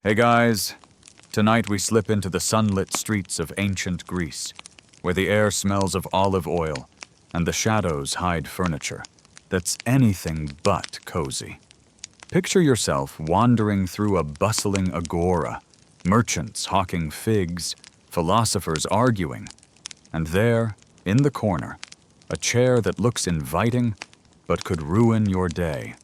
Hey guys, tonight we slip into the sunlit streets of ancient Greece, where the air smells of olive oil and the shadows hide furniture that's anything but cozy. Picture yourself wandering through a bustling agora, merchants hawking figs, philosophers arguing, and there, in the corner, a chair that looks inviting but could ruin your day.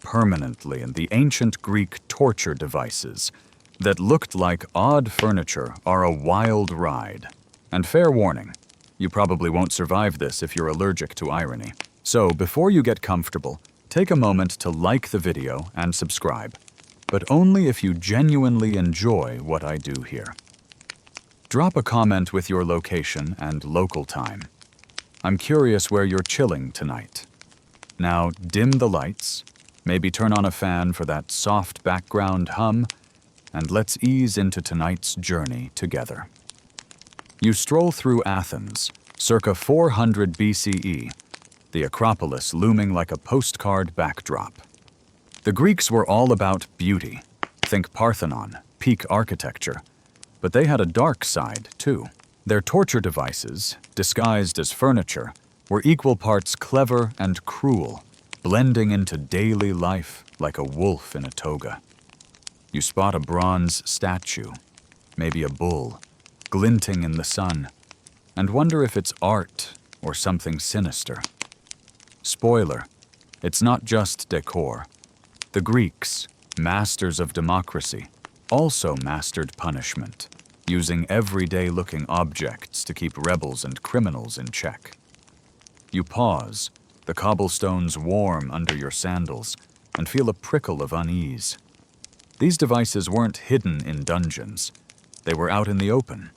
Permanently in the ancient Greek torture devices that looked like odd furniture are a wild ride. And fair warning, you probably won't survive this if you're allergic to irony. So before you get comfortable, take a moment to like the video and subscribe, but only if you genuinely enjoy what I do here. Drop a comment with your location and local time. I'm curious where you're chilling tonight. Now dim the lights, maybe turn on a fan for that soft background hum, and let's ease into tonight's journey together. You stroll through Athens, circa 400 BCE, the Acropolis looming like a postcard backdrop. The Greeks were all about beauty. Think Parthenon, peak architecture. But they had a dark side, too. Their torture devices, disguised as furniture, were equal parts clever and cruel, blending into daily life like a wolf in a toga. You spot a bronze statue, maybe a bull, glinting in the sun, and wonder if it's art or something sinister. Spoiler, it's not just decor. The Greeks, masters of democracy, also mastered punishment, using everyday-looking objects to keep rebels and criminals in check. You pause, the cobblestones warm under your sandals, and feel a prickle of unease. These devices weren't hidden in dungeons. They were out in the open,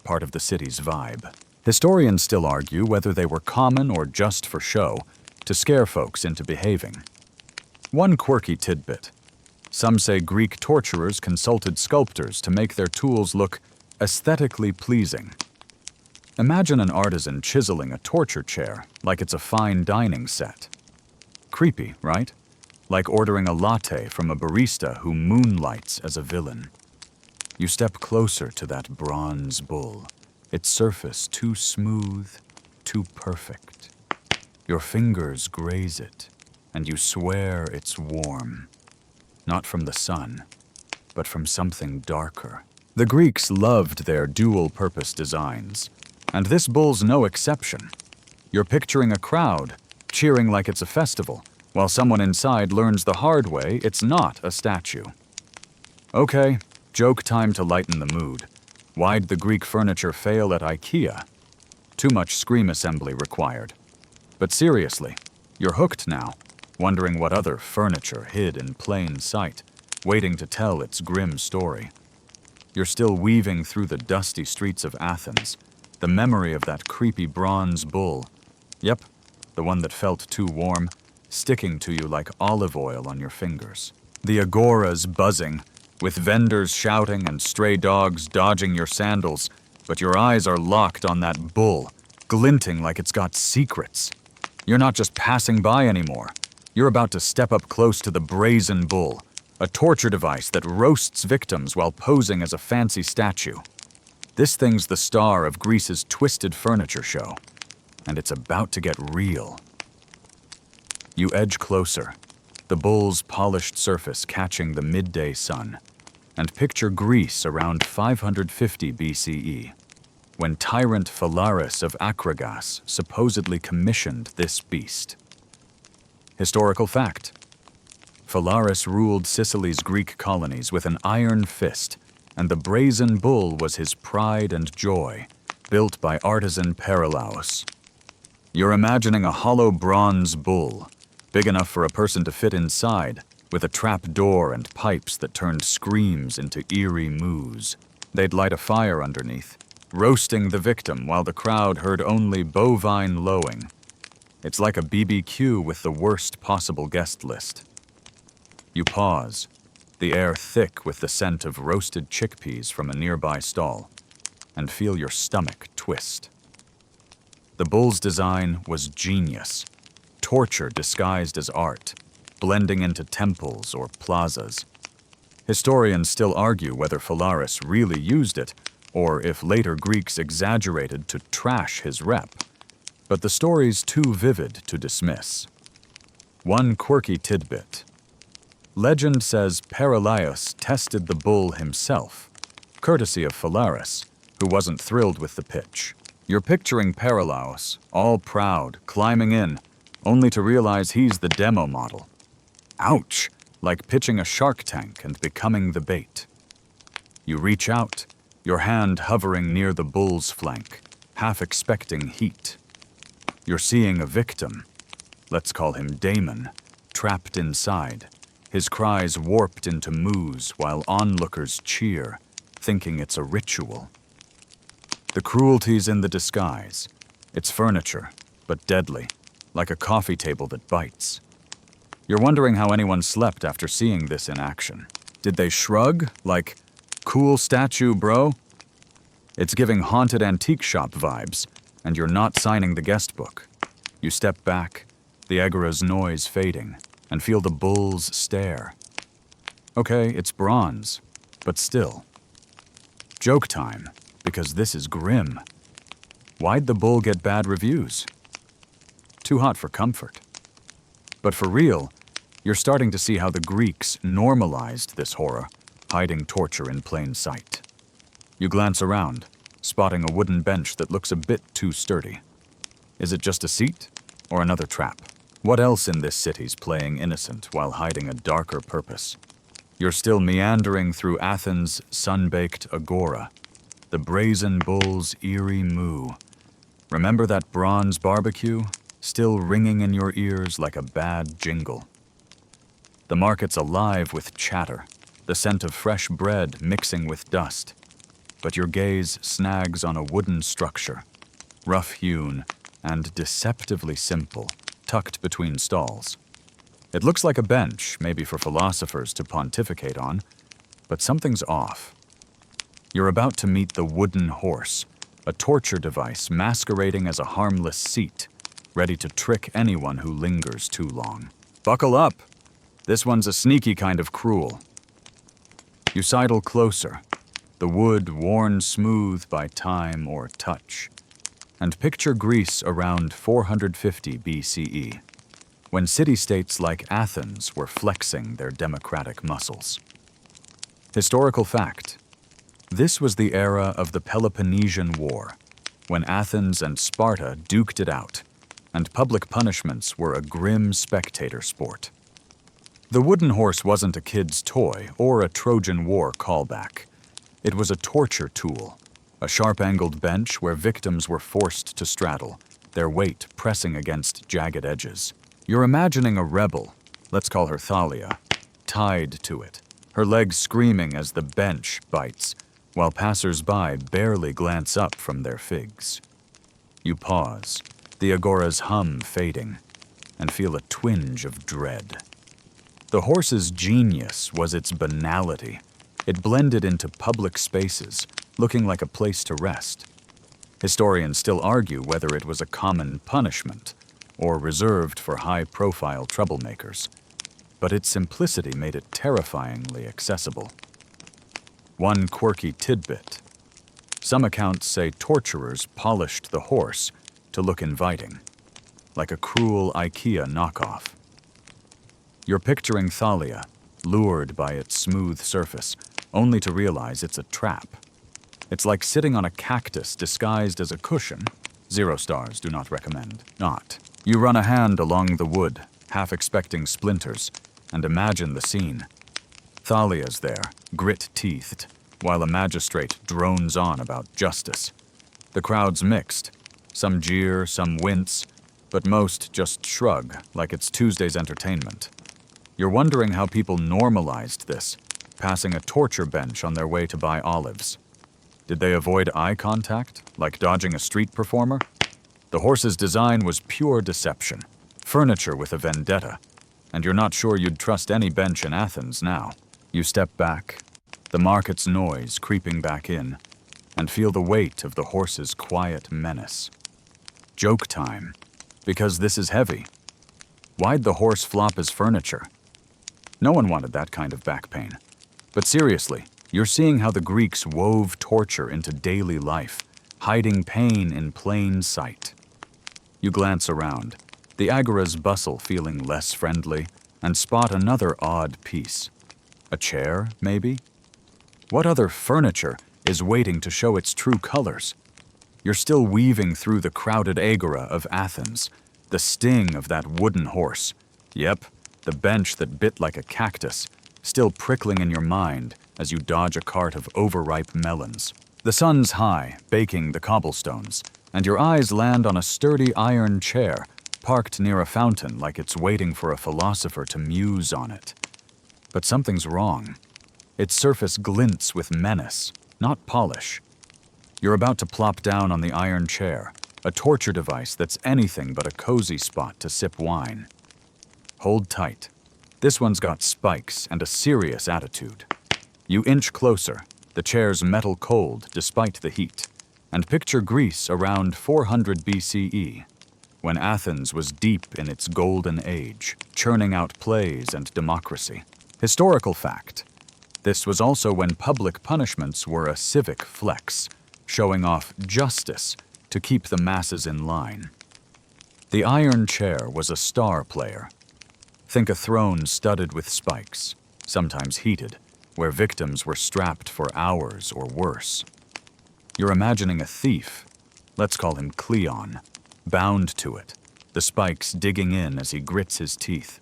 part of the city's vibe. Historians still argue whether they were common or just for show, to scare folks into behaving. One quirky tidbit. Some say Greek torturers consulted sculptors to make their tools look aesthetically pleasing. Imagine an artisan chiseling a torture chair like it's a fine dining set. Creepy, right? Like ordering a latte from a barista who moonlights as a villain. You step closer to that bronze bull, its surface too smooth, too perfect. Your fingers graze it, and you swear it's warm. Not from the sun, but from something darker. The Greeks loved their dual-purpose designs, and this bull's no exception. You're picturing a crowd, cheering like it's a festival, while someone inside learns the hard way it's not a statue. Okay, joke time to lighten the mood. Why'd the Greek furniture fail at IKEA? Too much scream assembly required. But seriously, you're hooked now, wondering what other furniture hid in plain sight, waiting to tell its grim story. You're still weaving through the dusty streets of Athens, the memory of that creepy bronze bull. Yep, the one that felt too warm, sticking to you like olive oil on your fingers. The agora's buzzing, with vendors shouting and stray dogs dodging your sandals, but your eyes are locked on that bull, glinting like it's got secrets. You're not just passing by anymore. You're about to step up close to the brazen bull, a torture device that roasts victims while posing as a fancy statue. This thing's the star of Greece's twisted furniture show, and it's about to get real. You edge closer, the bull's polished surface catching the midday sun, and picture Greece around 550 BCE, when tyrant Phalaris of Acragas supposedly commissioned this beast. Historical fact: Phalaris ruled Sicily's Greek colonies with an iron fist, and the brazen bull was his pride and joy, built by artisan Perolaos. You're imagining a hollow bronze bull, big enough for a person to fit inside, with a trap door and pipes that turned screams into eerie moos. They'd light a fire underneath, roasting the victim while the crowd heard only bovine lowing. It's like a BBQ with the worst possible guest list. You pause, the air thick with the scent of roasted chickpeas from a nearby stall, and feel your stomach twist. The bull's design was genius, torture disguised as art, blending into temples or plazas. Historians still argue whether Phalaris really used it, or if later Greeks exaggerated to trash his rep. But the story's too vivid to dismiss. One quirky tidbit. Legend says Perillaios tested the bull himself, courtesy of Phalaris, who wasn't thrilled with the pitch. You're picturing Perillaios, all proud, climbing in, only to realize he's the demo model. Ouch! Like pitching a shark tank and becoming the bait. You reach out, your hand hovering near the bull's flank, half expecting heat. You're seeing a victim, let's call him Damon, trapped inside, his cries warped into moos while onlookers cheer, thinking it's a ritual. The cruelty's in the disguise. It's furniture, but deadly, like a coffee table that bites. You're wondering how anyone slept after seeing this in action. Did they shrug, like, cool statue, bro? It's giving haunted antique shop vibes, and you're not signing the guest book. You step back, the agora's noise fading, and feel the bull's stare. Okay, it's bronze, but still. Joke time, because this is grim. Why'd the bull get bad reviews? Too hot for comfort. But for real, you're starting to see how the Greeks normalized this horror, hiding torture in plain sight. You glance around, spotting a wooden bench that looks a bit too sturdy. Is it just a seat, or another trap? What else in this city's playing innocent while hiding a darker purpose? You're still meandering through Athens' sun-baked agora, the brazen bull's eerie moo. Remember that bronze barbecue? Still ringing in your ears like a bad jingle. The market's alive with chatter, the scent of fresh bread mixing with dust. But your gaze snags on a wooden structure, rough-hewn and deceptively simple, tucked between stalls. It looks like a bench, maybe for philosophers to pontificate on, but something's off. You're about to meet the wooden horse, a torture device masquerading as a harmless seat, ready to trick anyone who lingers too long. Buckle up! This one's a sneaky kind of cruel. You sidle closer, the wood worn smooth by time or touch, and picture Greece around 450 BCE, when city-states like Athens were flexing their democratic muscles. Historical fact: this was the era of the Peloponnesian War, when Athens and Sparta duked it out, and public punishments were a grim spectator sport. The wooden horse wasn't a kid's toy or a Trojan War callback. It was a torture tool, a sharp-angled bench where victims were forced to straddle, their weight pressing against jagged edges. You're imagining a rebel, let's call her Thalia, tied to it, her legs screaming as the bench bites, while passers-by barely glance up from their figs. You pause, the agora's hum fading, and feel a twinge of dread. The horse's genius was its banality. It blended into public spaces, looking like a place to rest. Historians still argue whether it was a common punishment or reserved for high-profile troublemakers, but its simplicity made it terrifyingly accessible. One quirky tidbit. Some accounts say torturers polished the horse to look inviting, like a cruel IKEA knockoff. You're picturing Thalia, lured by its smooth surface, only to realize it's a trap. It's like sitting on a cactus disguised as a cushion. 0 stars, do not recommend. Not. You run a hand along the wood, half expecting splinters, and imagine the scene. Thalia's there, grit-teethed, while a magistrate drones on about justice. The crowd's mixed. Some jeer, some wince, but most just shrug, like it's Tuesday's entertainment. You're wondering how people normalized this, passing a torture bench on their way to buy olives. Did they avoid eye contact, like dodging a street performer? The horse's design was pure deception, furniture with a vendetta, and you're not sure you'd trust any bench in Athens now. You step back, the market's noise creeping back in, and feel the weight of the horse's quiet menace. Joke time, because this is heavy. Why'd the horse flop as furniture? No one wanted that kind of back pain. But seriously, you're seeing how the Greeks wove torture into daily life, hiding pain in plain sight. You glance around, the agora's bustle feeling less friendly, and spot another odd piece. A chair, maybe? What other furniture is waiting to show its true colors? You're still weaving through the crowded agora of Athens, the sting of that wooden horse. Yep, the bench that bit like a cactus, still prickling in your mind as you dodge a cart of overripe melons. The sun's high, baking the cobblestones, and your eyes land on a sturdy iron chair parked near a fountain like it's waiting for a philosopher to muse on it. But something's wrong. Its surface glints with menace, not polish. You're about to plop down on the iron chair, a torture device that's anything but a cozy spot to sip wine. Hold tight. This one's got spikes and a serious attitude. You inch closer, the chair's metal cold despite the heat, and picture Greece around 400 BCE, when Athens was deep in its golden age, churning out plays and democracy. Historical fact. This was also when public punishments were a civic flex, showing off justice to keep the masses in line. The iron chair was a star player. Think a throne studded with spikes, sometimes heated, where victims were strapped for hours or worse. You're imagining a thief, let's call him Cleon, bound to it, the spikes digging in as he grits his teeth,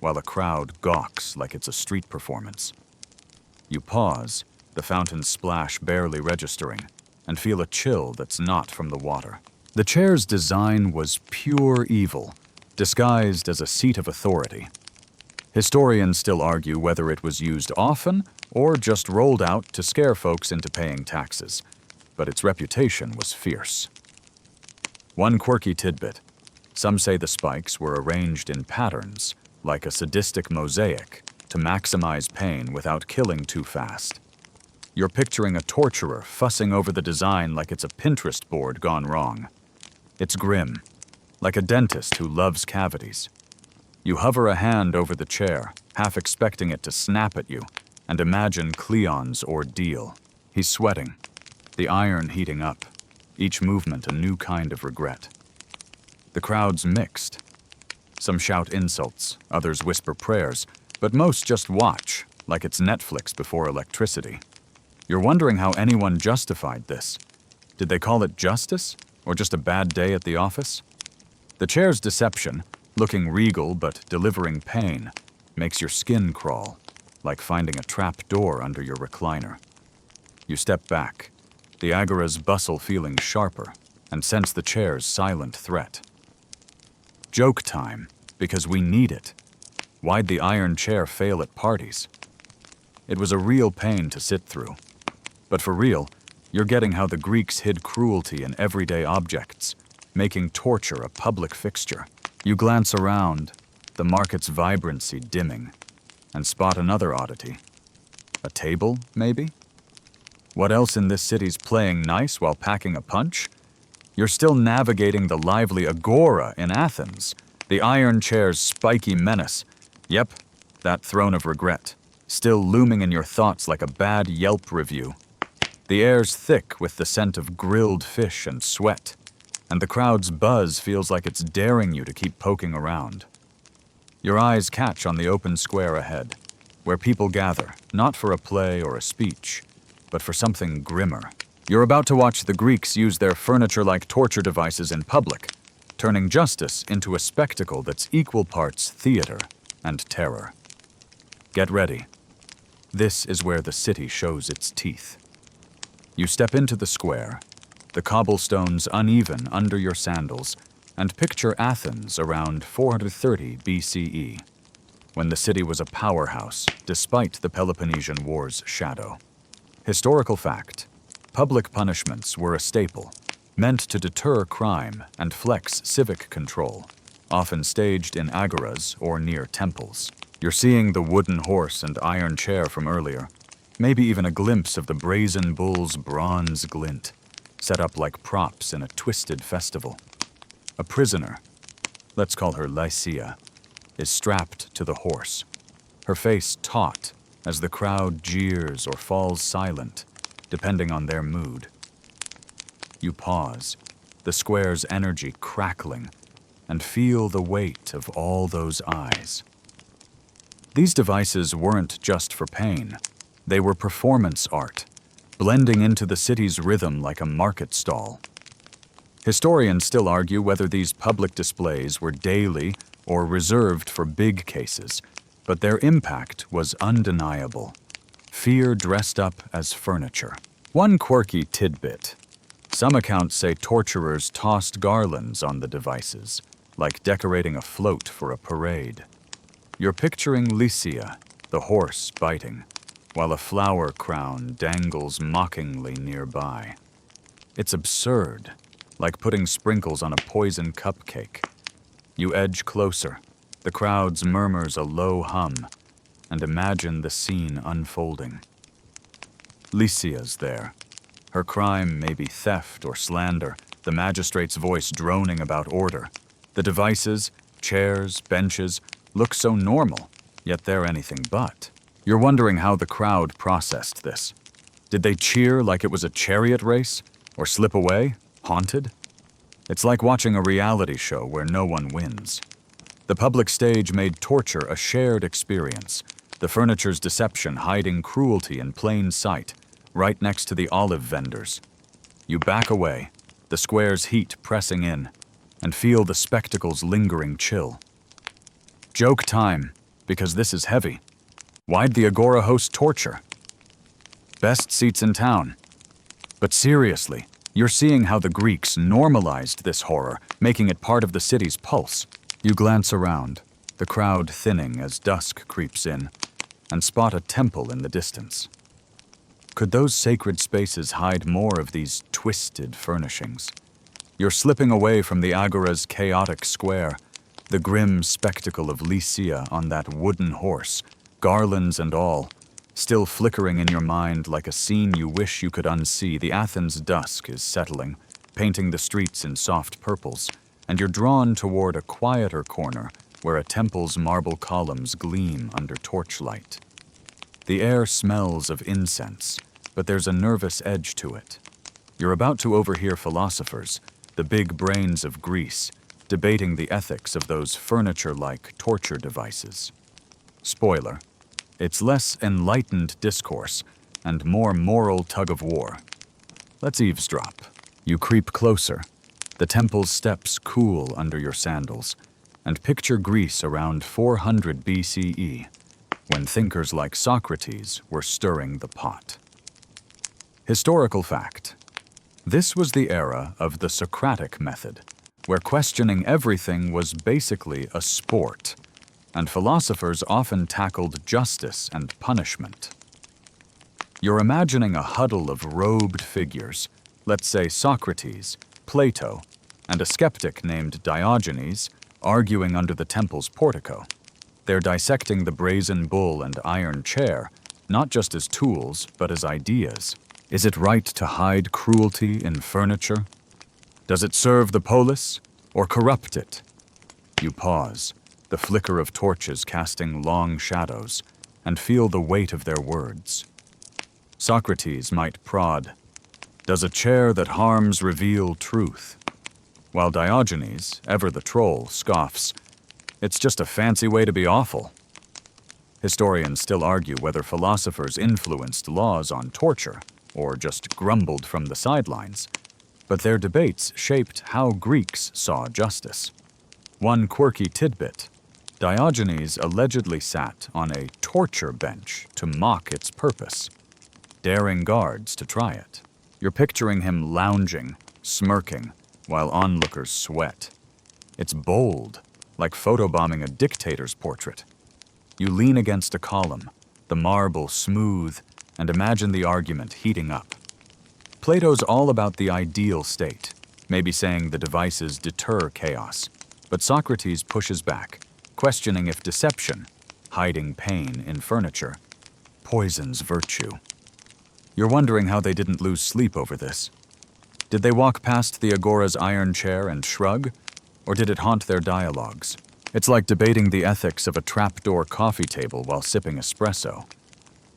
while a crowd gawks like it's a street performance. You pause, the fountain's splash barely registering, and feel a chill that's not from the water. The chair's design was pure evil, disguised as a seat of authority. Historians still argue whether it was used often or just rolled out to scare folks into paying taxes, but its reputation was fierce. One quirky tidbit. Some say the spikes were arranged in patterns, like a sadistic mosaic, to maximize pain without killing too fast. You're picturing a torturer fussing over the design like it's a Pinterest board gone wrong. It's grim, like a dentist who loves cavities. You hover a hand over the chair, half expecting it to snap at you, and imagine Cleon's ordeal. He's sweating, the iron heating up, each movement a new kind of regret. The crowd's mixed. Some shout insults, others whisper prayers, but most just watch, like it's Netflix before electricity. You're wondering how anyone justified this. Did they call it justice, or just a bad day at the office? The chair's deception, looking regal but delivering pain, makes your skin crawl, like finding a trap door under your recliner. You step back, the agora's bustle feeling sharper, and sense the chair's silent threat. Joke time, because we need it. Why'd the iron chair fail at parties? It was a real pain to sit through. But for real, you're getting how the Greeks hid cruelty in everyday objects, making torture a public fixture. You glance around, the market's vibrancy dimming, and spot another oddity. A table, maybe? What else in this city's playing nice while packing a punch? You're still navigating the lively agora in Athens, the iron chair's spiky menace. Yep, that throne of regret, still looming in your thoughts like a bad Yelp review. The air's thick with the scent of grilled fish and sweat, and the crowd's buzz feels like it's daring you to keep poking around. Your eyes catch on the open square ahead, where people gather, not for a play or a speech, but for something grimmer. You're about to watch the Greeks use their furniture-like torture devices in public, turning justice into a spectacle that's equal parts theater and terror. Get ready. This is where the city shows its teeth. You step into the square, the cobblestones uneven under your sandals, and picture Athens around 430 BCE, when the city was a powerhouse despite the Peloponnesian War's shadow. Historical fact, public punishments were a staple, meant to deter crime and flex civic control, often staged in agoras or near temples. You're seeing the wooden horse and iron chair from earlier, maybe even a glimpse of the brazen bull's bronze glint, set up like props in a twisted festival. A prisoner, let's call her Lycia, is strapped to the horse, her face taut, as the crowd jeers or falls silent, depending on their mood. You pause, the square's energy crackling, and feel the weight of all those eyes. These devices weren't just for pain. They were performance art, blending into the city's rhythm like a market stall. Historians still argue whether these public displays were daily or reserved for big cases, but their impact was undeniable. Fear dressed up as furniture. One quirky tidbit. Some accounts say torturers tossed garlands on the devices, like decorating a float for a parade. You're picturing Lycia, the horse biting, while a flower crown dangles mockingly nearby. It's absurd, like putting sprinkles on a poison cupcake. You edge closer, the crowd's murmurs a low hum, and imagine the scene unfolding. Lycia's there. Her crime may be theft or slander, the magistrate's voice droning about order. The devices, chairs, benches, look so normal, yet they're anything but. You're wondering how the crowd processed this. Did they cheer like it was a chariot race, or slip away, haunted? It's like watching a reality show where no one wins. The public stage made torture a shared experience, the furniture's deception hiding cruelty in plain sight, right next to the olive vendors. You back away, the square's heat pressing in, and feel the spectacle's lingering chill. Joke time, because this is heavy. Why'd the Agora host torture? Best seats in town. But seriously, you're seeing how the Greeks normalized this horror, making it part of the city's pulse. You glance around, the crowd thinning as dusk creeps in, and spot a temple in the distance. Could those sacred spaces hide more of these twisted furnishings? You're slipping away from the Agora's chaotic square, the grim spectacle of Lycia on that wooden horse, garlands and all, still flickering in your mind like a scene you wish you could unsee. The Athens dusk is settling, painting the streets in soft purples, and you're drawn toward a quieter corner where a temple's marble columns gleam under torchlight. The air smells of incense, but there's a nervous edge to it. You're about to overhear philosophers, the big brains of Greece, debating the ethics of those furniture-like torture devices. Spoiler, it's less enlightened discourse and more moral tug-of-war. Let's eavesdrop. You creep closer, the temple's steps cool under your sandals, and picture Greece around 400 BCE, when thinkers like Socrates were stirring the pot. Historical fact. This was the era of the Socratic method, where questioning everything was basically a sport, and philosophers often tackled justice and punishment. You're imagining a huddle of robed figures, let's say Socrates, Plato, and a skeptic named Diogenes, arguing under the temple's portico. They're dissecting the brazen bull and iron chair, not just as tools, but as ideas. Is it right to hide cruelty in furniture? Does it serve the polis, or corrupt it? You pause, the flicker of torches casting long shadows, and feel the weight of their words. Socrates might prod, "Does a chair that harms reveal truth?" While Diogenes, ever the troll, scoffs, "It's just a fancy way to be awful." Historians still argue whether philosophers influenced laws on torture or just grumbled from the sidelines, but their debates shaped how Greeks saw justice. One quirky tidbit: Diogenes allegedly sat on a torture bench to mock its purpose, daring guards to try it. You're picturing him lounging, smirking, while onlookers sweat. It's bold, like photobombing a dictator's portrait. You lean against a column, the marble smooth, and imagine the argument heating up. Plato's all about the ideal state, maybe saying the devices deter chaos, but Socrates pushes back, questioning if deception, hiding pain in furniture, poisons virtue. You're wondering how they didn't lose sleep over this. Did they walk past the Agora's iron chair and shrug, or did it haunt their dialogues? It's like debating the ethics of a trapdoor coffee table while sipping espresso.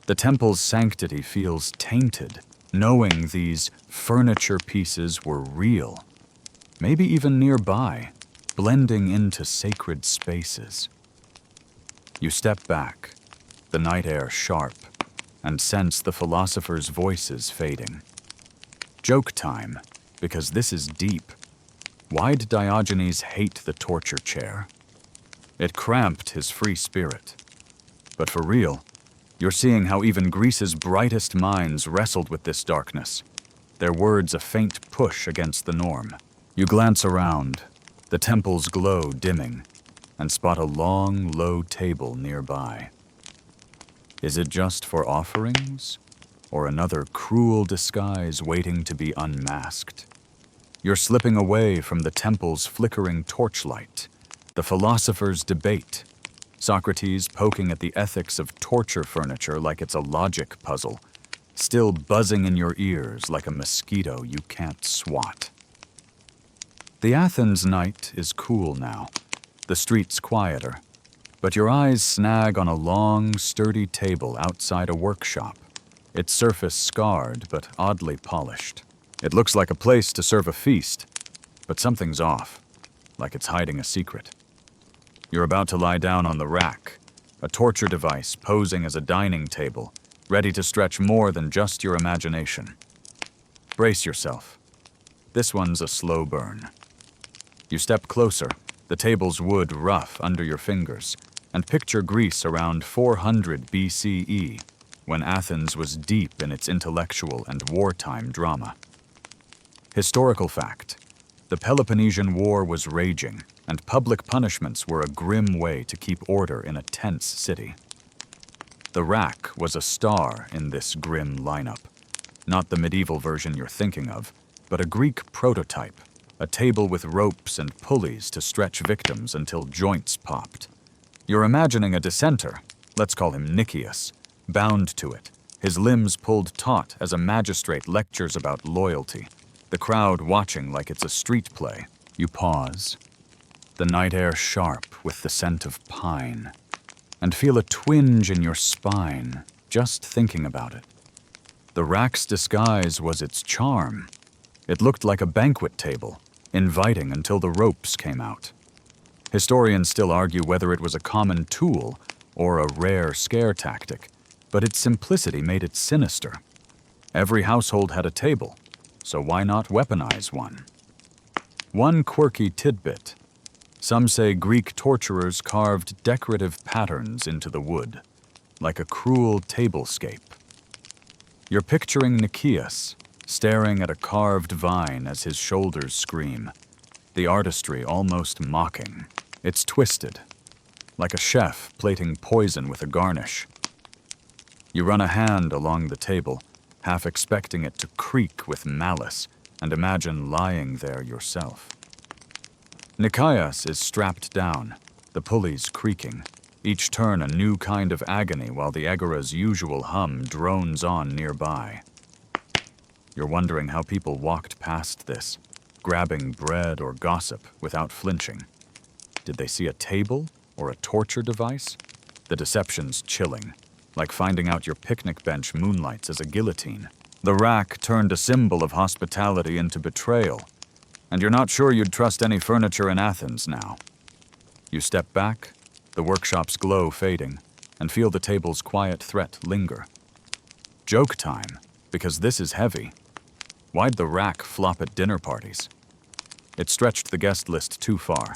The temple's sanctity feels tainted, knowing these furniture pieces were real, maybe even nearby, blending into sacred spaces. You step back, the night air sharp, and sense the philosopher's voices fading. Joke time, because this is deep. Why'd Diogenes hate the torture chair? It cramped his free spirit. But for real, you're seeing how even Greece's brightest minds wrestled with this darkness, their words a faint push against the norm. You glance around, the temple's glow dimming, and spot a long, low table nearby. Is it just for offerings, or another cruel disguise waiting to be unmasked? You're slipping away from the temple's flickering torchlight, the philosopher's debate, Socrates poking at the ethics of torture furniture like it's a logic puzzle, still buzzing in your ears like a mosquito you can't swat. The Athens night is cool now, the streets quieter, but your eyes snag on a long, sturdy table outside a workshop, its surface scarred but oddly polished. It looks like a place to serve a feast, but something's off, like it's hiding a secret. You're about to lie down on the rack, a torture device posing as a dining table, ready to stretch more than just your imagination. Brace yourself. This one's a slow burn. You step closer, the table's wood rough under your fingers, and picture Greece around 400 BCE, when Athens was deep in its intellectual and wartime drama. Historical fact: the Peloponnesian War was raging, and public punishments were a grim way to keep order in a tense city. The rack was a star in this grim lineup, not the medieval version you're thinking of, but a Greek prototype, a table with ropes and pulleys to stretch victims until joints popped. You're imagining a dissenter, let's call him Nicias, bound to it, his limbs pulled taut as a magistrate lectures about loyalty, the crowd watching like it's a street play. You pause, the night air sharp with the scent of pine, and feel a twinge in your spine just thinking about it. The rack's disguise was its charm. It looked like a banquet table, inviting until the ropes came out. Historians still argue whether it was a common tool or a rare scare tactic, but its simplicity made it sinister. Every household had a table, so why not weaponize one? One quirky tidbit: some say Greek torturers carved decorative patterns into the wood, like a cruel tablescape. You're picturing Nicias, staring at a carved vine as his shoulders scream, the artistry almost mocking. It's twisted, like a chef plating poison with a garnish. You run a hand along the table, half expecting it to creak with malice, and imagine lying there yourself. Nicias is strapped down, the pulleys creaking, each turn a new kind of agony while the agora's usual hum drones on nearby. You're wondering how people walked past this, grabbing bread or gossip without flinching. Did they see a table or a torture device? The deception's chilling, like finding out your picnic bench moonlights as a guillotine. The rack turned a symbol of hospitality into betrayal, and you're not sure you'd trust any furniture in Athens now. You step back, the workshop's glow fading, and feel the table's quiet threat linger. Joke time, because this is heavy. Why'd the rack flop at dinner parties? It stretched the guest list too far.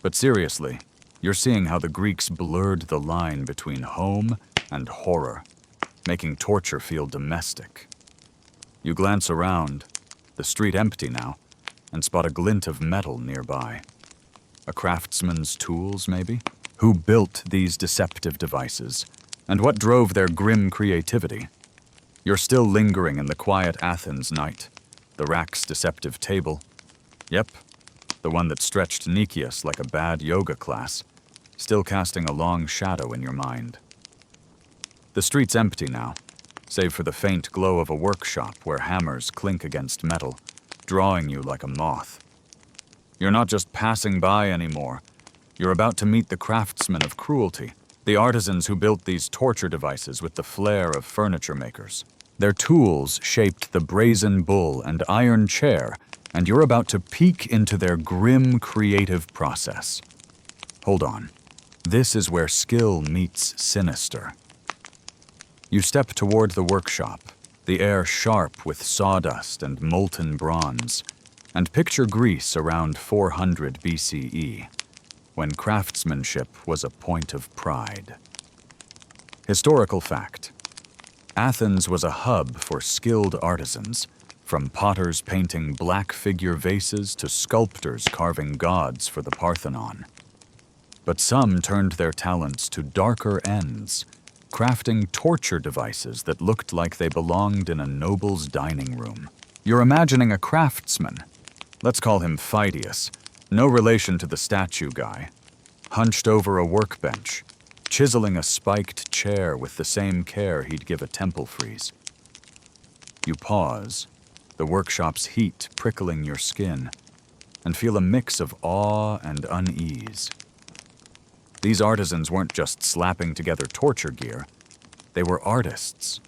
But seriously, you're seeing how the Greeks blurred the line between home and horror, making torture feel domestic. You glance around, the street empty now, and spot a glint of metal nearby. A craftsman's tools, maybe? Who built these deceptive devices, and what drove their grim creativity? You're still lingering in the quiet Athens night, the rack's deceptive table. Yep, the one that stretched Nicias like a bad yoga class, still casting a long shadow in your mind. The street's empty now, save for the faint glow of a workshop where hammers clink against metal, drawing you like a moth. You're not just passing by anymore. You're about to meet the craftsman of cruelty, The artisans who built these torture devices with the flair of furniture makers. Their tools shaped the brazen bull and iron chair, and you're about to peek into their grim creative process. Hold on. This is where skill meets sinister. You step toward the workshop, the air sharp with sawdust and molten bronze, and picture Greece around 400 BCE, when craftsmanship was a point of pride. Historical fact: Athens was a hub for skilled artisans, from potters painting black figure vases to sculptors carving gods for the Parthenon. But some turned their talents to darker ends, crafting torture devices that looked like they belonged in a noble's dining room. You're imagining a craftsman. Let's call him Phidias, no relation to the statue guy, hunched over a workbench, chiseling a spiked chair with the same care he'd give a temple frieze. You pause, the workshop's heat prickling your skin, and feel a mix of awe and unease. These artisans weren't just slapping together torture gear, they were artists,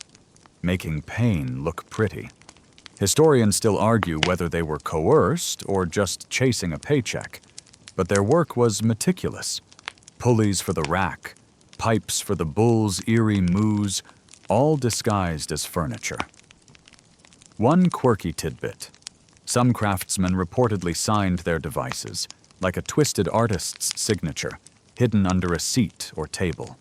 making pain look pretty. Historians still argue whether they were coerced or just chasing a paycheck, but their work was meticulous. Pulleys for the rack, pipes for the bull's eerie moos, all disguised as furniture. One quirky tidbit: some craftsmen reportedly signed their devices, like a twisted artist's signature, hidden under a seat or table.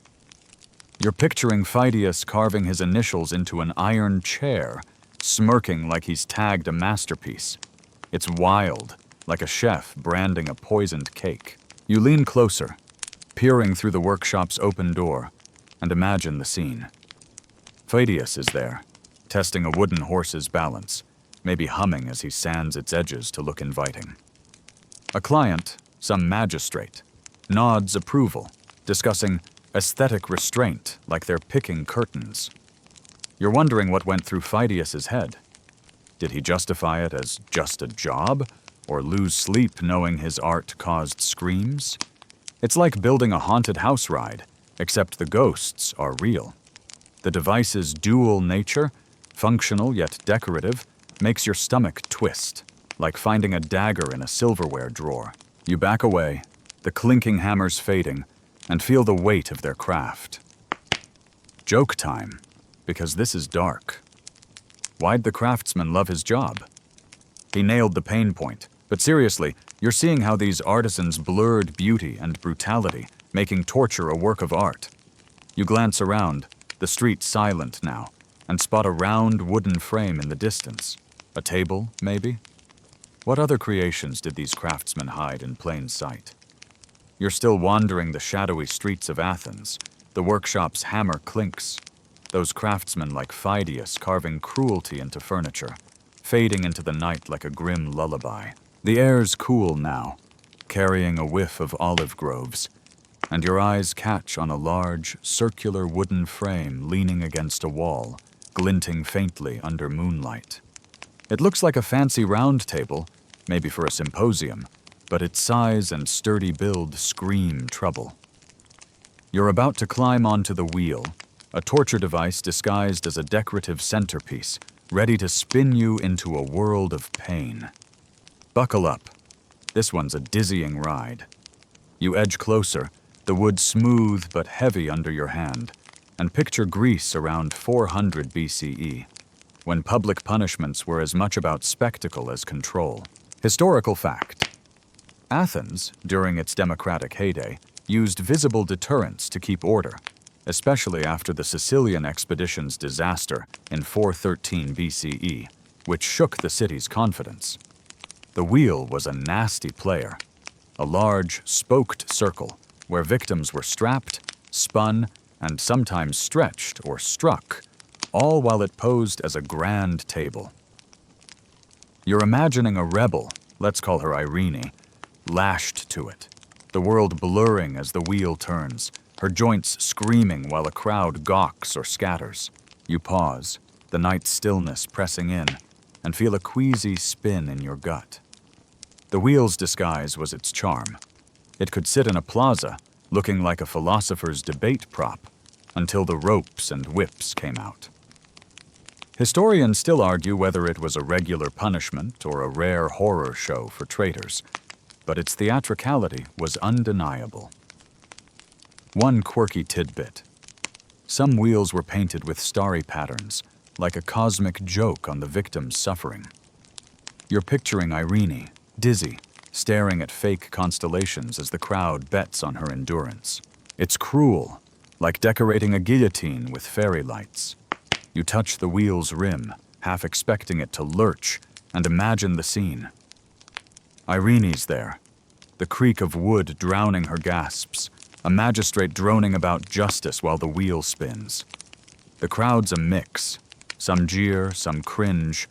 You're picturing Phidias carving his initials into an iron chair, smirking like he's tagged a masterpiece. It's wild, like a chef branding a poisoned cake. You lean closer, peering through the workshop's open door, and imagine the scene. Phidias is there, testing a wooden horse's balance, maybe humming as he sands its edges to look inviting. A client, some magistrate, nods approval, discussing aesthetic restraint like they're picking curtains. You're wondering what went through Phidias's head. Did he justify it as just a job, or lose sleep knowing his art caused screams? It's like building a haunted house ride, except the ghosts are real. The device's dual nature, functional yet decorative, makes your stomach twist, like finding a dagger in a silverware drawer. You back away, the clinking hammers fading, and feel the weight of their craft. Joke time, because this is dark. Why'd the craftsman love his job? He nailed the pain point, but seriously, you're seeing how these artisans blurred beauty and brutality, making torture a work of art. You glance around, the street silent now, and spot a round wooden frame in the distance. A table, maybe? What other creations did these craftsmen hide in plain sight? You're still wandering the shadowy streets of Athens. The workshop's hammer clinks. Those craftsmen like Phidias carving cruelty into furniture, fading into the night like a grim lullaby. The air's cool now, carrying a whiff of olive groves, and your eyes catch on a large, circular wooden frame leaning against a wall, glinting faintly under moonlight. It looks like a fancy round table, maybe for a symposium, but its size and sturdy build scream trouble. You're about to climb onto the wheel, a torture device disguised as a decorative centerpiece, ready to spin you into a world of pain. Buckle up. This one's a dizzying ride. You edge closer, the wood smooth but heavy under your hand, and picture Greece around 400 BCE, when public punishments were as much about spectacle as control. Historical fact: Athens, during its democratic heyday, used visible deterrence to keep order, especially after the Sicilian expedition's disaster in 413 BCE, which shook the city's confidence. The wheel was a nasty player, a large, spoked circle where victims were strapped, spun, and sometimes stretched or struck, all while it posed as a grand table. You're imagining a rebel, let's call her Irene, lashed to it, the world blurring as the wheel turns, her joints screaming while a crowd gawks or scatters. You pause, the night stillness pressing in, and feel a queasy spin in your gut. The wheel's disguise was its charm. It could sit in a plaza, looking like a philosopher's debate prop, until the ropes and whips came out. Historians still argue whether it was a regular punishment or a rare horror show for traitors, but its theatricality was undeniable. One quirky tidbit. Some wheels were painted with starry patterns, like a cosmic joke on the victim's suffering. You're picturing Irene, dizzy, staring at fake constellations as the crowd bets on her endurance. It's cruel, like decorating a guillotine with fairy lights. You touch the wheel's rim, half expecting it to lurch, and imagine the scene. Irene's there, the creak of wood drowning her gasps, a magistrate droning about justice while the wheel spins. The crowd's a mix. Some jeer, some cringe,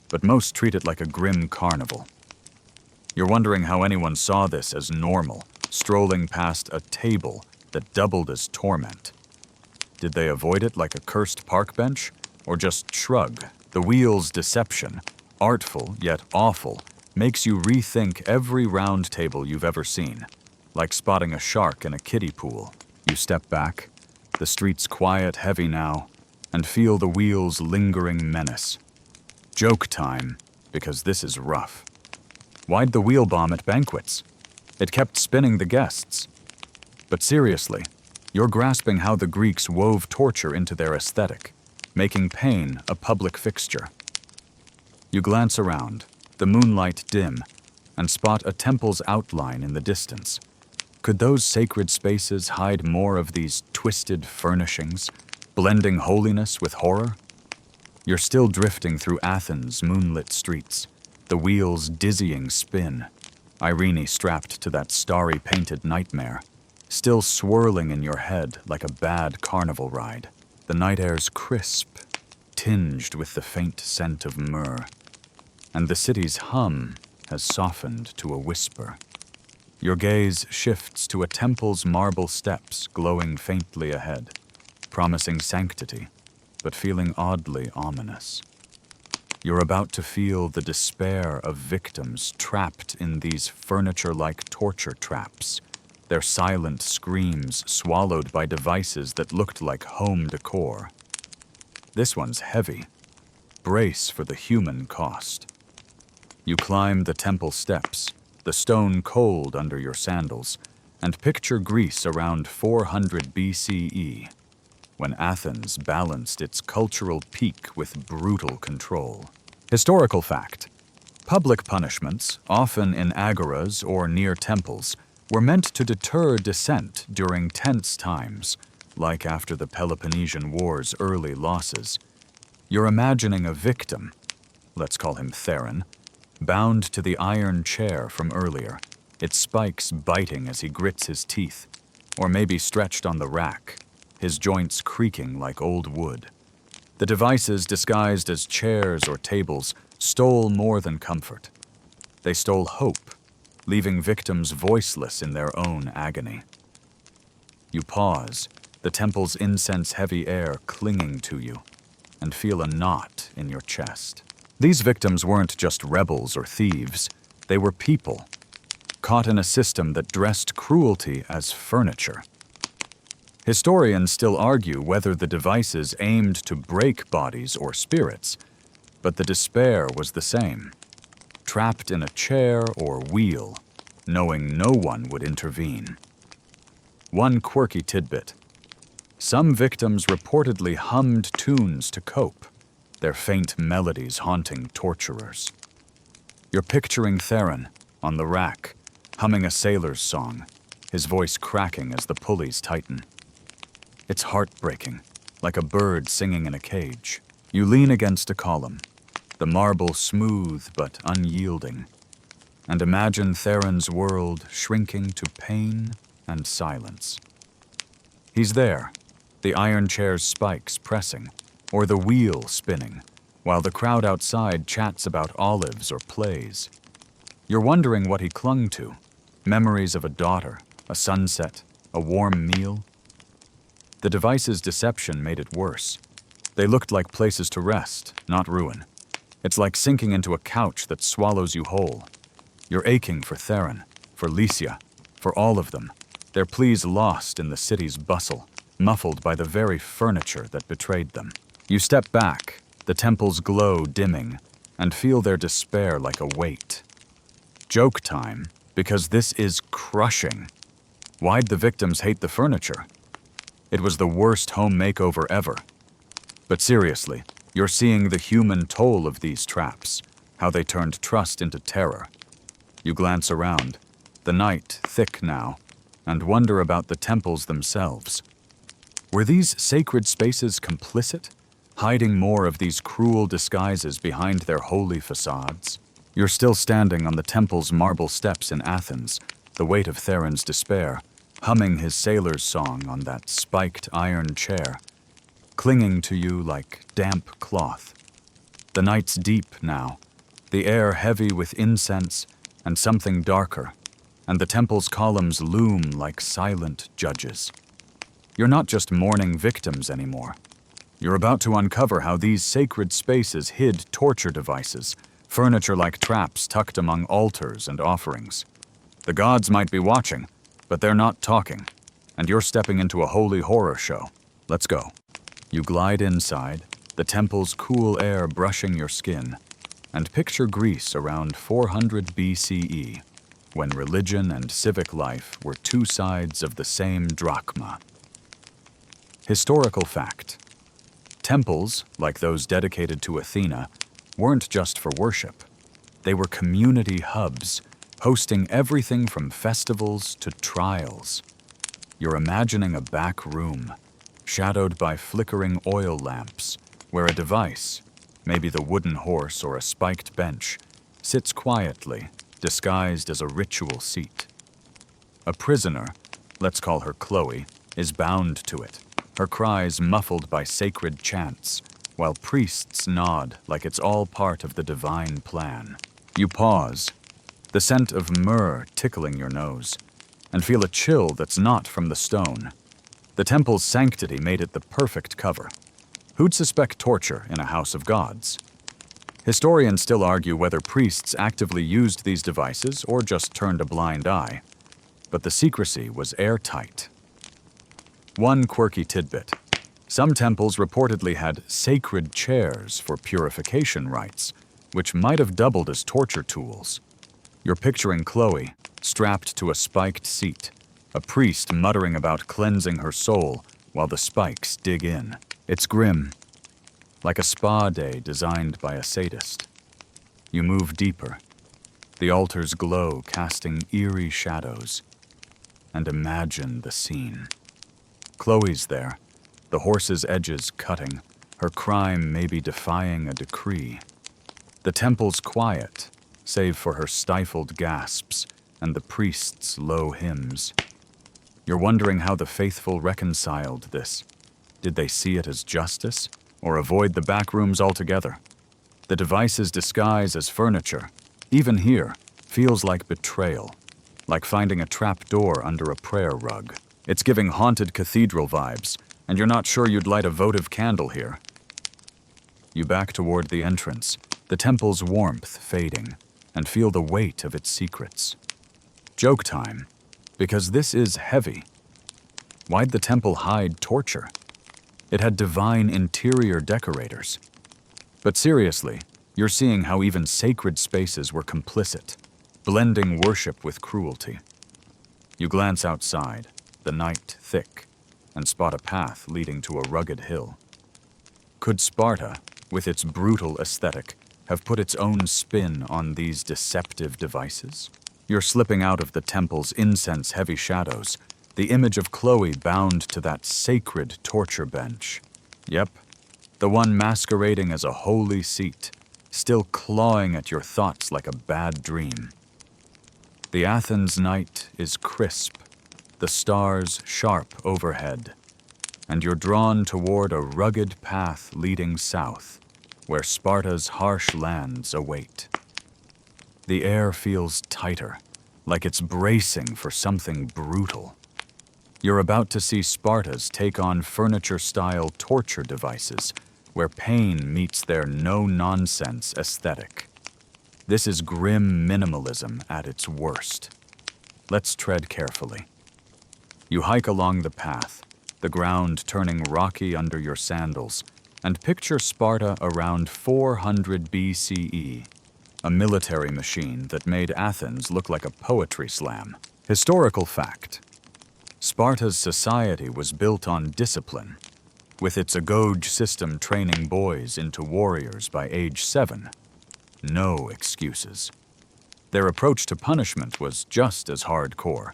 but most treat it like a grim carnival. You're wondering how anyone saw this as normal, strolling past a table that doubled as torment. Did they avoid it like a cursed park bench, or just shrug? The wheel's deception, artful yet awful, makes you rethink every round table you've ever seen, like spotting a shark in a kiddie pool. You step back, the street's quiet, heavy now, and feel the wheel's lingering menace. Joke time, because this is rough. Why'd the wheel bomb at banquets? It kept spinning the guests. But seriously, you're grasping how the Greeks wove torture into their aesthetic, making pain a public fixture. You glance around, the moonlight dim, and spot a temple's outline in the distance. Could those sacred spaces hide more of these twisted furnishings, blending holiness with horror? You're still drifting through Athens' moonlit streets, the wheel's dizzying spin, Irene strapped to that starry painted nightmare, still swirling in your head like a bad carnival ride. The night air's crisp, tinged with the faint scent of myrrh, and the city's hum has softened to a whisper. Your gaze shifts to a temple's marble steps glowing faintly ahead, promising sanctity, but feeling oddly ominous. You're about to feel the despair of victims trapped in these furniture-like torture traps, their silent screams swallowed by devices that looked like home decor. This one's heavy. Brace for the human cost. You climb the temple steps, the stone cold under your sandals, and picture Greece around 400 BCE, when Athens balanced its cultural peak with brutal control. Historical fact: public punishments, often in agoras or near temples, were meant to deter dissent during tense times, like after the Peloponnesian War's early losses. You're imagining a victim, let's call him Theron, bound to the iron chair from earlier, its spikes biting as he grits his teeth, or maybe stretched on the rack, his joints creaking like old wood. The devices disguised as chairs or tables stole more than comfort. They stole hope, leaving victims voiceless in their own agony. You pause, the temple's incense-heavy air clinging to you, and feel a knot in your chest. These victims weren't just rebels or thieves, they were people, caught in a system that dressed cruelty as furniture. Historians still argue whether the devices aimed to break bodies or spirits, but the despair was the same. Trapped in a chair or wheel, knowing no one would intervene. One quirky tidbit: some victims reportedly hummed tunes to cope, their faint melodies haunting torturers. You're picturing Theron, on the rack, humming a sailor's song, his voice cracking as the pulleys tighten. It's heartbreaking, like a bird singing in a cage. You lean against a column, the marble smooth but unyielding, and imagine Theron's world shrinking to pain and silence. He's there, the iron chair's spikes pressing, or the wheel spinning, while the crowd outside chats about olives or plays. You're wondering what he clung to: memories of a daughter, a sunset, a warm meal. The device's deception made it worse. They looked like places to rest, not ruin. It's like sinking into a couch that swallows you whole. You're aching for Theron, for Lycia, for all of them, their pleas lost in the city's bustle, muffled by the very furniture that betrayed them. You step back, the temple's glow dimming, and feel their despair like a weight. Joke time, because this is crushing. Why'd the victims hate the furniture? It was the worst home makeover ever. But seriously, you're seeing the human toll of these traps, how they turned trust into terror. You glance around, the night thick now, and wonder about the temples themselves. Were these sacred spaces complicit, hiding more of these cruel disguises behind their holy facades? You're still standing on the temple's marble steps in Athens, the weight of Theron's despair, humming his sailor's song on that spiked iron chair, clinging to you like damp cloth. The night's deep now, the air heavy with incense and something darker, and the temple's columns loom like silent judges. You're not just mourning victims anymore. You're about to uncover how these sacred spaces hid torture devices, furniture like traps tucked among altars and offerings. The gods might be watching, but they're not talking, and you're stepping into a holy horror show. Let's go. You glide inside, the temple's cool air brushing your skin, and picture Greece around 400 BCE, when religion and civic life were two sides of the same drachma. Historical fact. Temples, like those dedicated to Athena, weren't just for worship. They were community hubs, hosting everything from festivals to trials. You're imagining a back room, shadowed by flickering oil lamps, where a device, maybe the wooden horse or a spiked bench, sits quietly, disguised as a ritual seat. A prisoner, let's call her Chloe, is bound to it, her cries muffled by sacred chants, while priests nod like it's all part of the divine plan. You pause, the scent of myrrh tickling your nose, and feel a chill that's not from the stone. The temple's sanctity made it the perfect cover. Who'd suspect torture in a house of gods? Historians still argue whether priests actively used these devices or just turned a blind eye, but the secrecy was airtight. One quirky tidbit. Some temples reportedly had sacred chairs for purification rites, which might have doubled as torture tools. You're picturing Chloe, strapped to a spiked seat, a priest muttering about cleansing her soul while the spikes dig in. It's grim, like a spa day designed by a sadist. You move deeper, the altar's glow casting eerie shadows, and imagine the scene. Chloe's there, the horse's edges cutting, her crime maybe defying a decree. The temple's quiet, save for her stifled gasps and the priest's low hymns. You're wondering how the faithful reconciled this. Did they see it as justice, or avoid the back rooms altogether? The device's disguise as furniture, even here, feels like betrayal, like finding a trap door under a prayer rug. It's giving haunted cathedral vibes, and you're not sure you'd light a votive candle here. You back toward the entrance, the temple's warmth fading, and feel the weight of its secrets. Joke time, because this is heavy. Why'd the temple hide torture? It had divine interior decorators. But seriously, you're seeing how even sacred spaces were complicit, blending worship with cruelty. You glance outside, the night thick, and spot a path leading to a rugged hill. Could Sparta, with its brutal aesthetic, have put its own spin on these deceptive devices? You're slipping out of the temple's incense-heavy shadows, the image of Chloe bound to that sacred torture bench. Yep, the one masquerading as a holy seat, still clawing at your thoughts like a bad dream. The Athens night is crisp, the stars sharp overhead, and you're drawn toward a rugged path leading south, where Sparta's harsh lands await. The air feels tighter, like it's bracing for something brutal. You're about to see Sparta's take on furniture-style torture devices, where pain meets their no-nonsense aesthetic. This is grim minimalism at its worst. Let's tread carefully. You hike along the path, the ground turning rocky under your sandals, and picture Sparta around 400 BCE, a military machine that made Athens look like a poetry slam. Historical fact: Sparta's society was built on discipline, with its agoge system training boys into warriors by age 7. No excuses. Their approach to punishment was just as hardcore,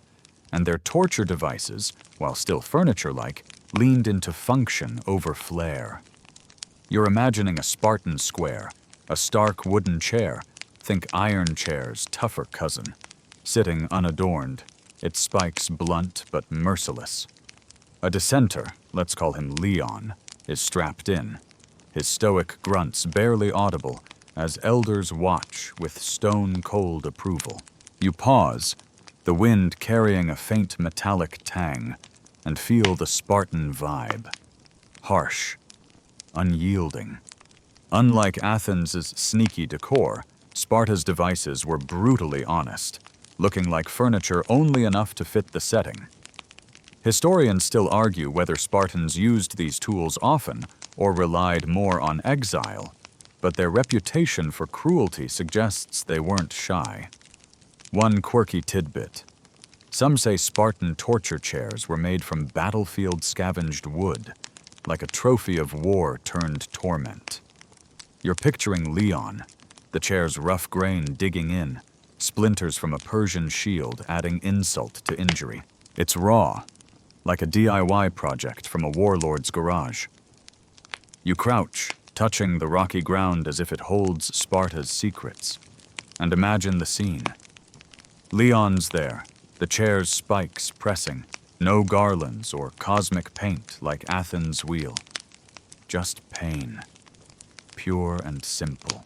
and their torture devices, while still furniture-like, leaned into function over flair. You're imagining a Spartan square, a stark wooden chair, think iron chair's tougher cousin, sitting unadorned, its spikes blunt but merciless. A dissenter, let's call him Leon, is strapped in, his stoic grunts barely audible as elders watch with stone-cold approval. You pause, the wind carrying a faint metallic tang, and feel the Spartan vibe. Harsh, unyielding. Unlike Athens' sneaky decor, Sparta's devices were brutally honest, looking like furniture only enough to fit the setting. Historians still argue whether Spartans used these tools often or relied more on exile, but their reputation for cruelty suggests they weren't shy. One quirky tidbit: some say Spartan torture chairs were made from battlefield-scavenged wood, like a trophy of war turned torment. You're picturing Leon, the chair's rough grain digging in, splinters from a Persian shield adding insult to injury. It's raw, like a DIY project from a warlord's garage. You crouch, touching the rocky ground as if it holds Sparta's secrets, and imagine the scene. Leon's there, the chair's spikes pressing, no garlands or cosmic paint like Athens' wheel. Just pain, pure and simple.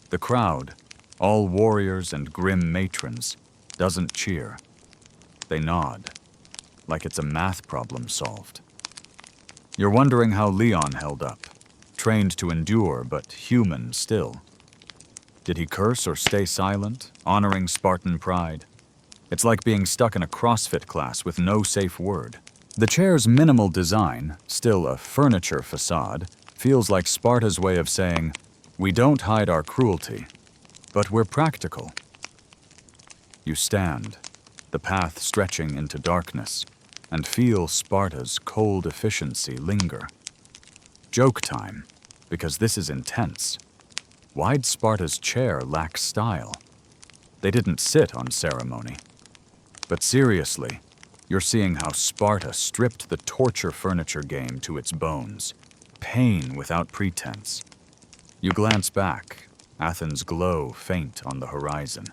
The crowd, all warriors and grim matrons, doesn't cheer. They nod, like it's a math problem solved. You're wondering how Leon held up, trained to endure but human still. Did he curse or stay silent, honoring Spartan pride? It's like being stuck in a CrossFit class with no safe word. The chair's minimal design, still a furniture facade, feels like Sparta's way of saying, "We don't hide our cruelty, but we're practical." You stand, the path stretching into darkness, and feel Sparta's cold efficiency linger. Joke time, because this is intense. Why'd Sparta's chair lack style? They didn't sit on ceremony. But seriously, you're seeing how Sparta stripped the torture furniture game to its bones. Pain without pretense. You glance back, Athens' glow faint on the horizon,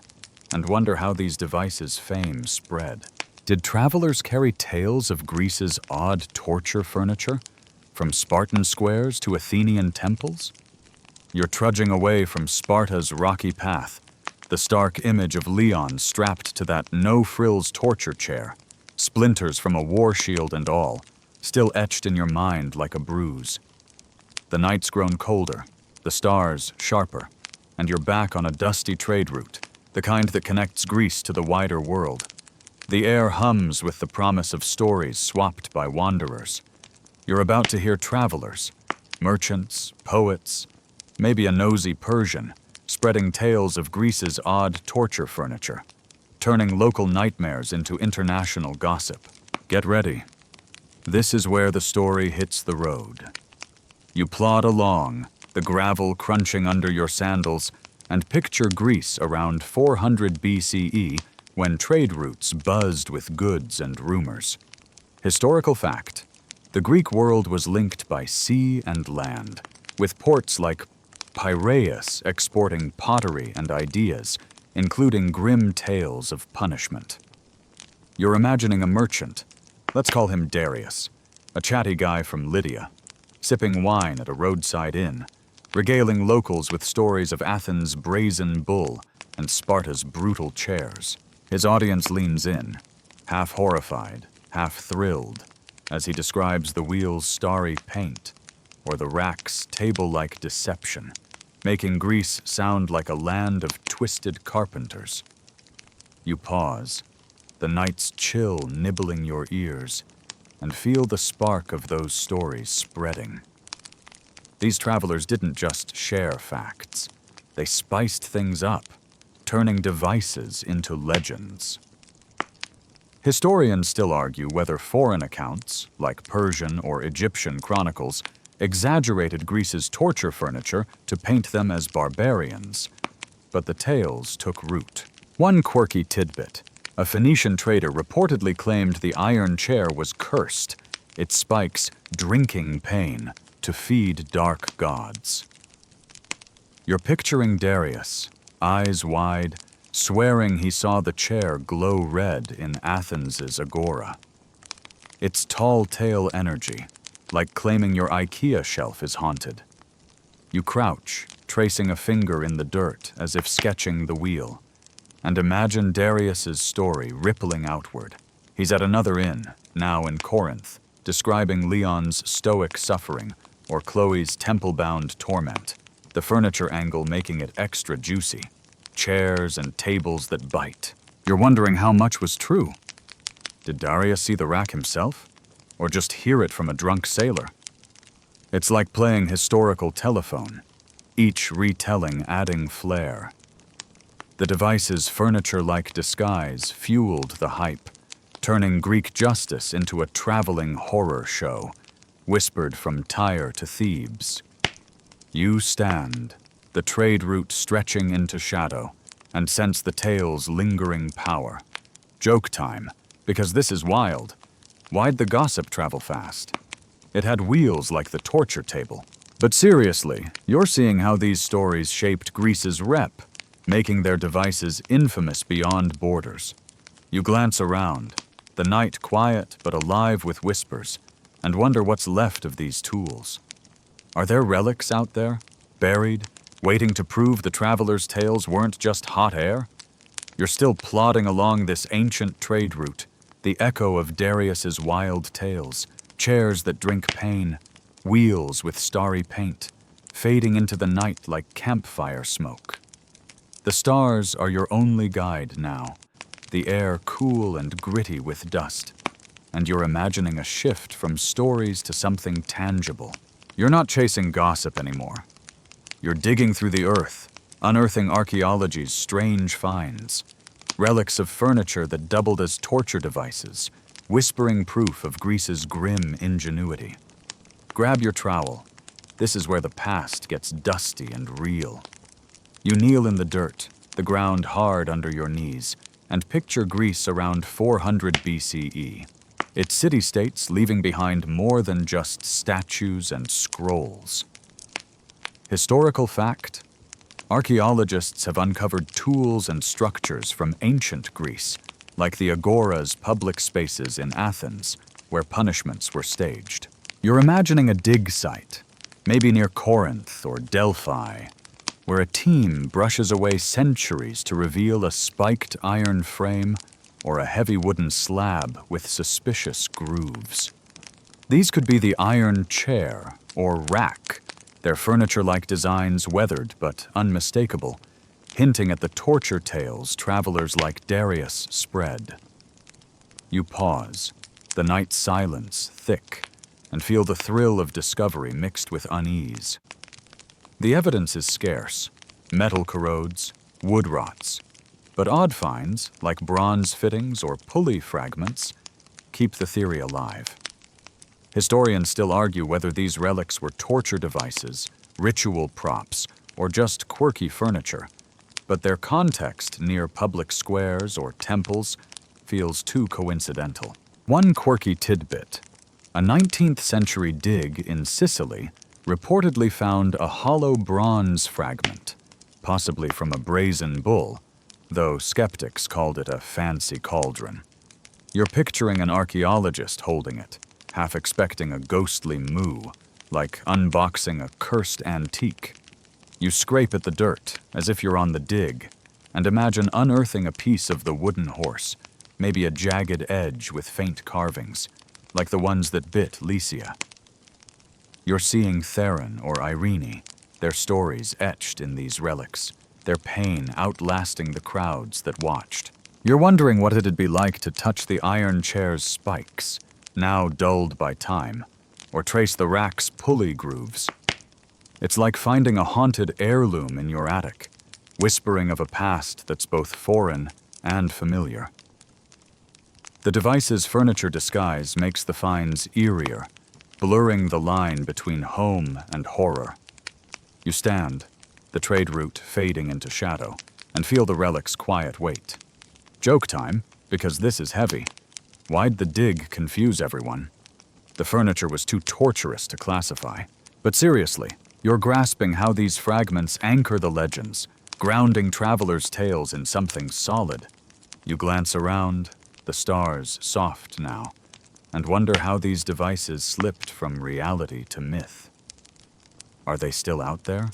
and wonder how these devices' fame spread. Did travelers carry tales of Greece's odd torture furniture, from Spartan squares to Athenian temples? You're trudging away from Sparta's rocky path, the stark image of Leon strapped to that no-frills torture chair, splinters from a war shield and all, still etched in your mind like a bruise. The night's grown colder, the stars sharper, and you're back on a dusty trade route, the kind that connects Greece to the wider world. The air hums with the promise of stories swapped by wanderers. You're about to hear travelers, merchants, poets, maybe a nosy Persian, spreading tales of Greece's odd torture furniture, turning local nightmares into international gossip. Get ready. This is where the story hits the road. You plod along, the gravel crunching under your sandals, and picture Greece around 400 BCE when trade routes buzzed with goods and rumors. Historical fact: the Greek world was linked by sea and land, with ports like Piraeus exporting pottery and ideas, including grim tales of punishment. You're imagining a merchant, let's call him Darius, a chatty guy from Lydia, sipping wine at a roadside inn, regaling locals with stories of Athens' brazen bull and Sparta's brutal chairs. His audience leans in, half horrified, half thrilled, as he describes the wheel's starry paint or the rack's table-like deception, making Greece sound like a land of twisted carpenters. You pause, the night's chill nibbling your ears, and feel the spark of those stories spreading. These travelers didn't just share facts. They spiced things up, turning devices into legends. Historians still argue whether foreign accounts, like Persian or Egyptian chronicles, exaggerated Greece's torture furniture to paint them as barbarians. But the tales took root. One quirky tidbit: a Phoenician trader reportedly claimed the iron chair was cursed, its spikes drinking pain to feed dark gods. You're picturing Darius, eyes wide, swearing he saw the chair glow red in Athens' agora. Its tall tale energy, like claiming your IKEA shelf is haunted. You crouch, tracing a finger in the dirt as if sketching the wheel, and imagine Darius's story rippling outward. He's at another inn, now in Corinth, describing Leon's stoic suffering or Chloe's temple-bound torment, the furniture angle making it extra juicy. Chairs and tables that bite. You're wondering how much was true. Did Darius see the rack himself? Or just hear it from a drunk sailor? It's like playing historical telephone, each retelling adding flair. The device's furniture-like disguise fueled the hype, turning Greek justice into a traveling horror show, whispered from Tyre to Thebes. You stand, the trade route stretching into shadow, and sense the tale's lingering power. Joke time, because this is wild. Why'd the gossip travel fast? It had wheels like the torture table. But seriously, you're seeing how these stories shaped Greece's rep, making their devices infamous beyond borders. You glance around, the night quiet but alive with whispers, and wonder what's left of these tools. Are there relics out there, buried, waiting to prove the travelers' tales weren't just hot air? You're still plodding along this ancient trade route, the echo of Darius's wild tales, chairs that drink pain, wheels with starry paint, fading into the night like campfire smoke. The stars are your only guide now, the air cool and gritty with dust, and you're imagining a shift from stories to something tangible. You're not chasing gossip anymore. You're digging through the earth, unearthing archaeology's strange finds, relics of furniture that doubled as torture devices, whispering proof of Greece's grim ingenuity. Grab your trowel. This is where the past gets dusty and real. You kneel in the dirt, the ground hard under your knees, and picture Greece around 400 BCE. Its city-states leaving behind more than just statues and scrolls. Historical fact: archaeologists have uncovered tools and structures from ancient Greece, like the agoras, public spaces in Athens, where punishments were staged. You're imagining a dig site, maybe near Corinth or Delphi, where a team brushes away centuries to reveal a spiked iron frame or a heavy wooden slab with suspicious grooves. These could be the iron chair or rack, their furniture-like designs weathered but unmistakable, hinting at the torture tales travelers like Darius spread. You pause, the night silence thick, and feel the thrill of discovery mixed with unease. The evidence is scarce. Metal corrodes, wood rots, but odd finds, like bronze fittings or pulley fragments, keep the theory alive. Historians still argue whether these relics were torture devices, ritual props, or just quirky furniture, but their context near public squares or temples feels too coincidental. One quirky tidbit: a 19th century dig in Sicily reportedly found a hollow bronze fragment, possibly from a brazen bull, though skeptics called it a fancy cauldron. You're picturing an archaeologist holding it, half expecting a ghostly moo, like unboxing a cursed antique. You scrape at the dirt, as if you're on the dig, and imagine unearthing a piece of the wooden horse, maybe a jagged edge with faint carvings, like the ones that bit Lycia. You're seeing Theron or Irene, their stories etched in these relics, their pain outlasting the crowds that watched. You're wondering what it'd be like to touch the iron chair's spikes, now dulled by time, or trace the rack's pulley grooves. It's like finding a haunted heirloom in your attic, whispering of a past that's both foreign and familiar. The device's furniture disguise makes the finds eerier, blurring the line between home and horror. You stand, the trade route fading into shadow, and feel the relic's quiet weight. Joke time, because this is heavy. Why'd the dig confuse everyone? The furniture was too torturous to classify. But seriously, you're grasping how these fragments anchor the legends, grounding travelers' tales in something solid. You glance around, the stars soft now, and wonder how these devices slipped from reality to myth. Are they still out there,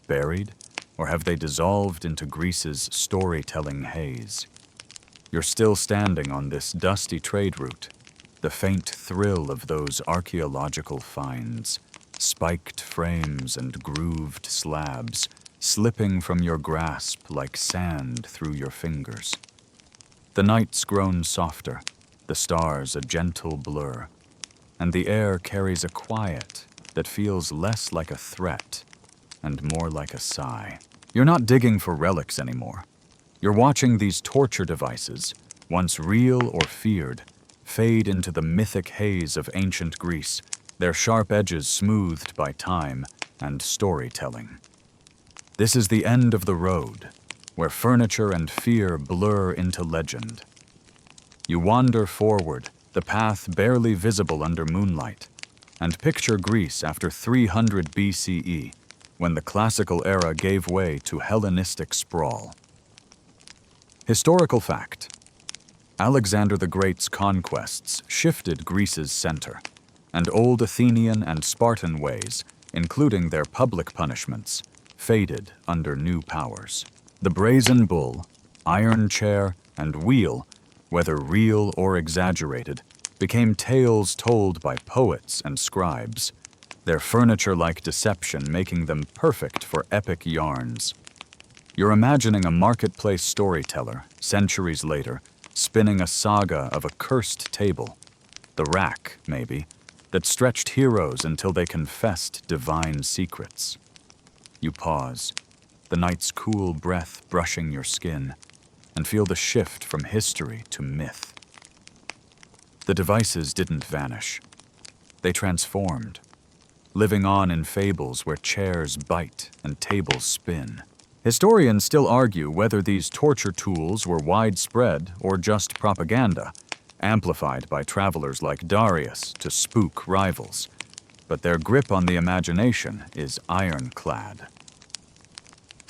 buried, or have they dissolved into Greece's storytelling haze? You're still standing on this dusty trade route, the faint thrill of those archaeological finds, spiked frames and grooved slabs, slipping from your grasp like sand through your fingers. The night's grown softer, the stars a gentle blur, and the air carries a quiet that feels less like a threat and more like a sigh. You're not digging for relics anymore. You're watching these torture devices, once real or feared, fade into the mythic haze of ancient Greece, their sharp edges smoothed by time and storytelling. This is the end of the road, where furniture and fear blur into legend. You wander forward, the path barely visible under moonlight, and picture Greece after 300 BCE, when the classical era gave way to Hellenistic sprawl. Historical fact: Alexander the Great's conquests shifted Greece's center, and old Athenian and Spartan ways, including their public punishments, faded under new powers. The brazen bull, iron chair, and wheel, whether real or exaggerated, became tales told by poets and scribes, their furniture-like deception making them perfect for epic yarns. You're imagining a marketplace storyteller, centuries later, spinning a saga of a cursed table, the rack, maybe, that stretched heroes until they confessed divine secrets. You pause, the night's cool breath brushing your skin, and feel the shift from history to myth. The devices didn't vanish. They transformed, living on in fables where chairs bite and tables spin. Historians still argue whether these torture tools were widespread or just propaganda, amplified by travelers like Darius to spook rivals. But their grip on the imagination is ironclad.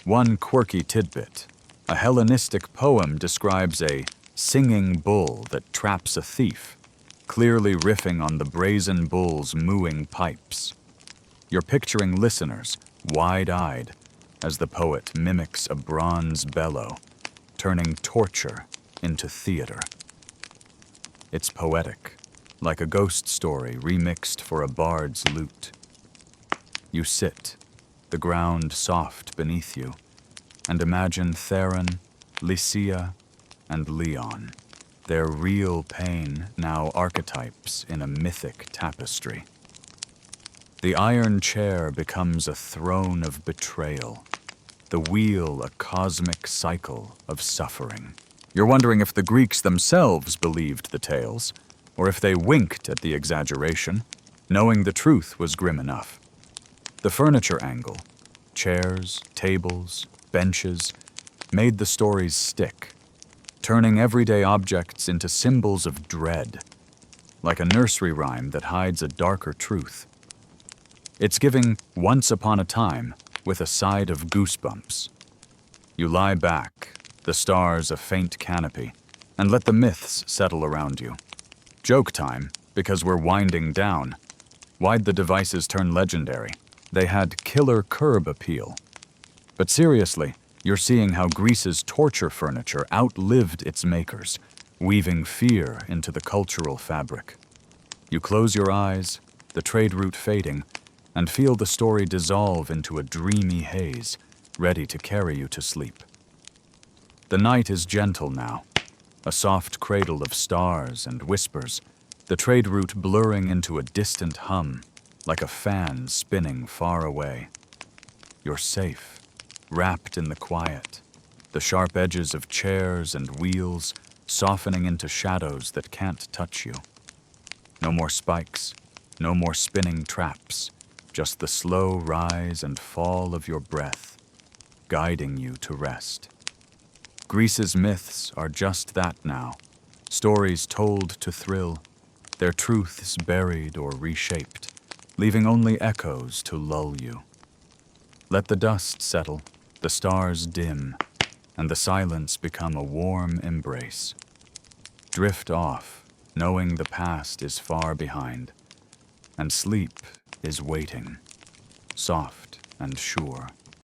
One quirky tidbit: a Hellenistic poem describes a singing bull that traps a thief, clearly riffing on the brazen bull's mooing pipes. You're picturing listeners, wide-eyed, as the poet mimics a bronze bellow, turning torture into theater. It's poetic, like a ghost story remixed for a bard's lute. You sit, the ground soft beneath you, and imagine Theron, Lycia, and Leon, their real pain now archetypes in a mythic tapestry. The iron chair becomes a throne of betrayal, the wheel a cosmic cycle of suffering. You're wondering if the Greeks themselves believed the tales, or if they winked at the exaggeration, knowing the truth was grim enough. The furniture angle, chairs, tables, benches, made the stories stick, turning everyday objects into symbols of dread, like a nursery rhyme that hides a darker truth. It's giving Once Upon a Time with a side of goosebumps. You lie back, the stars a faint canopy, and let the myths settle around you. Joke time, because we're winding down. Why'd the devices turn legendary? They had killer curb appeal. But seriously, you're seeing how Greece's torture furniture outlived its makers, weaving fear into the cultural fabric. You close your eyes, the trade route fading, and feel the story dissolve into a dreamy haze, ready to carry you to sleep. The night is gentle now, a soft cradle of stars and whispers, the trade route blurring into a distant hum, like a fan spinning far away. You're safe, wrapped in the quiet, the sharp edges of chairs and wheels softening into shadows that can't touch you. No more spikes, no more spinning traps, just the slow rise and fall of your breath, guiding you to rest. Greece's myths are just that now, stories told to thrill, their truths buried or reshaped, leaving only echoes to lull you. Let the dust settle, the stars dim, and the silence become a warm embrace. Drift off, knowing the past is far behind, and sleep is waiting, soft and sure.